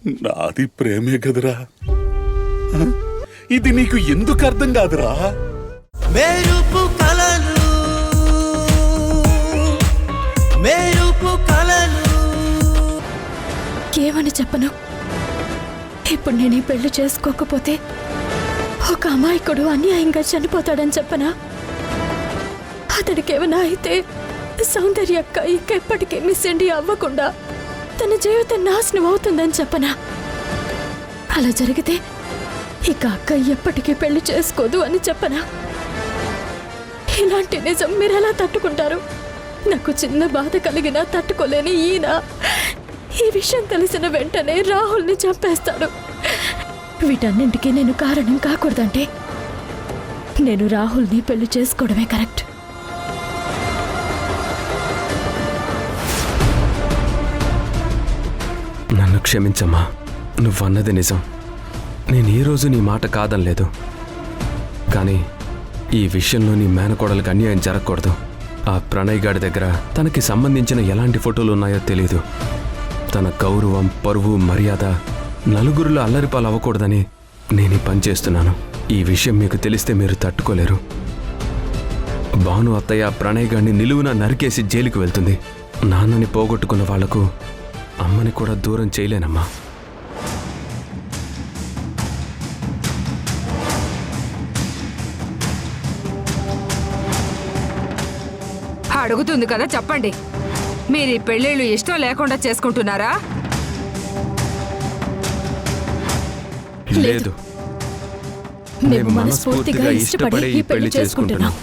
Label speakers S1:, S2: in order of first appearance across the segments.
S1: నాది ప్రేమే కదరా. ఇది నీకు ఎందుకు అర్థం కాదురా?
S2: మెరుపు కలలు మెరుపు కలలు.
S3: ఏమని చెప్పను? ఇప్పుడు నేను ఈ పెళ్లి చేసుకోకపోతే ఒక అమాయకుడు అన్యాయంగా చనిపోతాడని చెప్పనా? అతడికి ఏమైనా అయితే సౌందర్య అక్క ఇంకెప్పటికీ మిస్ ఇండియా అవ్వకుండా తన జీవితం నాశనం అవుతుందని చెప్పనా? అలా జరిగితే ఇక అక్క ఎప్పటికీ పెళ్లి చేసుకోదు అని చెప్పనా? ఇలాంటి నిజం మీరు ఎలా తట్టుకుంటారు? నాకు చిన్న బాధ కలిగినా తట్టుకోలేని ఈయన ఈ విషయం తెలిసిన వెంటనే రాహుల్ని చంపేస్తాడు. వీటన్నింటికీ నేను కారణం కాకూడదంటే నేను రాహుల్ని పెళ్లి చేసుకోవడమే కరెక్ట్.
S4: నన్ను క్షమించమ్మా, నువ్వన్నది నిజం. నేను ఏ రోజు నీ మాట కాదనలేదు. కానీ ఈ విషయంలో నీ మేనకోడలకు అన్యాయం జరగకూడదు. ఆ ప్రణయ్ గాడి దగ్గర తనకి సంబంధించిన ఎలాంటి ఫోటోలు ఉన్నాయో తెలీదు. తన గౌరవం, పరువు, మర్యాద నలుగురిలో అల్లరిపాలు అవ్వకూడదని నేను ఈ పని చేస్తున్నాను. ఈ విషయం మీకు తెలిస్తే మీరు తట్టుకోలేరు. భాను అత్తయ్య ప్రణయ్ గాడిని నిలువున నరికేసి జైలుకు వెళ్తుంది. నాన్నని పోగొట్టుకున్న వాళ్లకు అమ్మని కూడా దూరం చేయలేనమ్మా.
S5: అడుగుతుంది కదా, చెప్పండి. మీరు ఈ పెళ్ళిళ్ళు ఇష్టం లేకుండా చేసుకుంటున్నారా?
S4: లేదు,
S3: మేము మనస్ఫూర్తిగా ఇష్టపడి ఈ పెళ్లి చేసుకుంటున్నాం.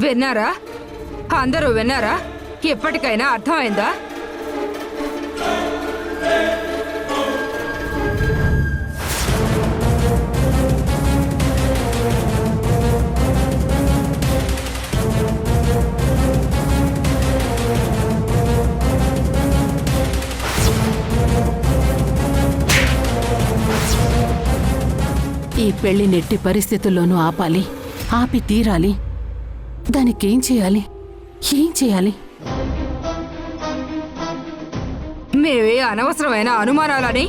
S5: విన్నారా? అందరూ విన్నారా? ఎప్పటికైనా అర్థమైందా?
S6: ఈ పెళ్లి నెట్టి పరిస్థితుల్లోనూ ఆపాలి, ఆపి తీరాలి. దానికేం చేయాలి? ఏం చేయాలి?
S5: మేవే అనవసరమైన అనుమానాలని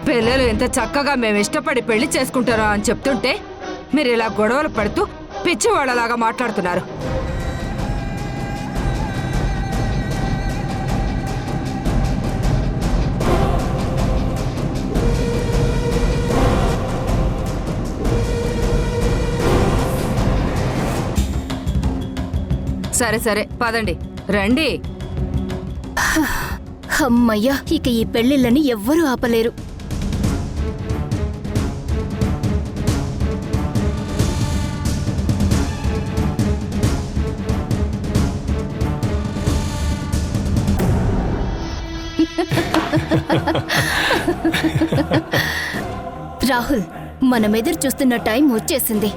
S5: పిల్లలు ఎంత చక్కగా మేము ఇష్టపడి పెళ్లి చేసుకుంటారో అని చెప్తుంటే మీరు ఇలా గొడవలు పడుతూ పిచ్చివాళ్లలాగా మాట్లాడుతున్నారు. సరే సరే, పదండి, రండి.
S3: అమ్మయ్యా, ఇక ఈ పెళ్లిళ్ళని ఎవ్వరూ ఆపలేరు. రాహుల్, మనం ఎదురు చూస్తున్న టైం వచ్చేసింది.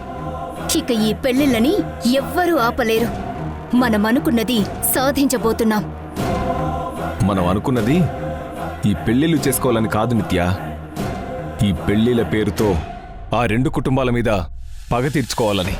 S3: ఇక ఈ పెళ్లిళ్ళని ఎవ్వరూ ఆపలేరు. మనం అనుకున్నది సాధించబోతున్నాం.
S7: మనం అనుకున్నది ఈ పెళ్లిళ్ళు చేసుకోవాలని కాదు నిత్య. ఈ పెళ్లిళ్ళ పేరుతో ఆ రెండు కుటుంబాల మీద పగ తీర్చుకోవాలని.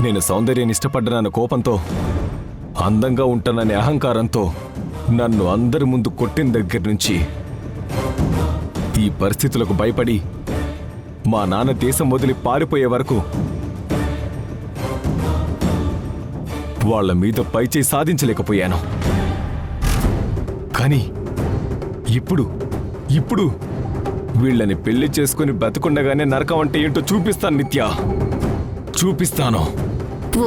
S7: నేను సౌందర్యాన్ని ఇష్టపడ్డానన్న కోపంతో, అందంగా ఉంటాననే అహంకారంతో నన్ను అందరి ముందు కొట్టిన దగ్గర నుంచి ఈ పరిస్థితులకు భయపడి మా నాన్న దేశం వదిలి పారిపోయే వరకు వాళ్ల మీద పైచేయి సాధించలేకపోయాను. కానీ ఇప్పుడు వీళ్ళని పెళ్లి చేసుకుని బతుకుండగానే నరకం అంటే ఏంటో చూపిస్తాను నిత్య, చూపిస్తాను.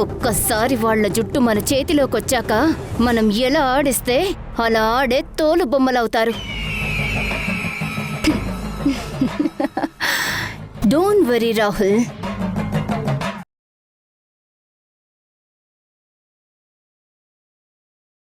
S8: ఒక్కసారి వాళ్ళ జుట్టు మన చేతిలోకొచ్చాక మనం ఎలా ఆడిస్తే అలా ఆడే తోలు బొమ్మలవుతారు. Don't worry Rahul.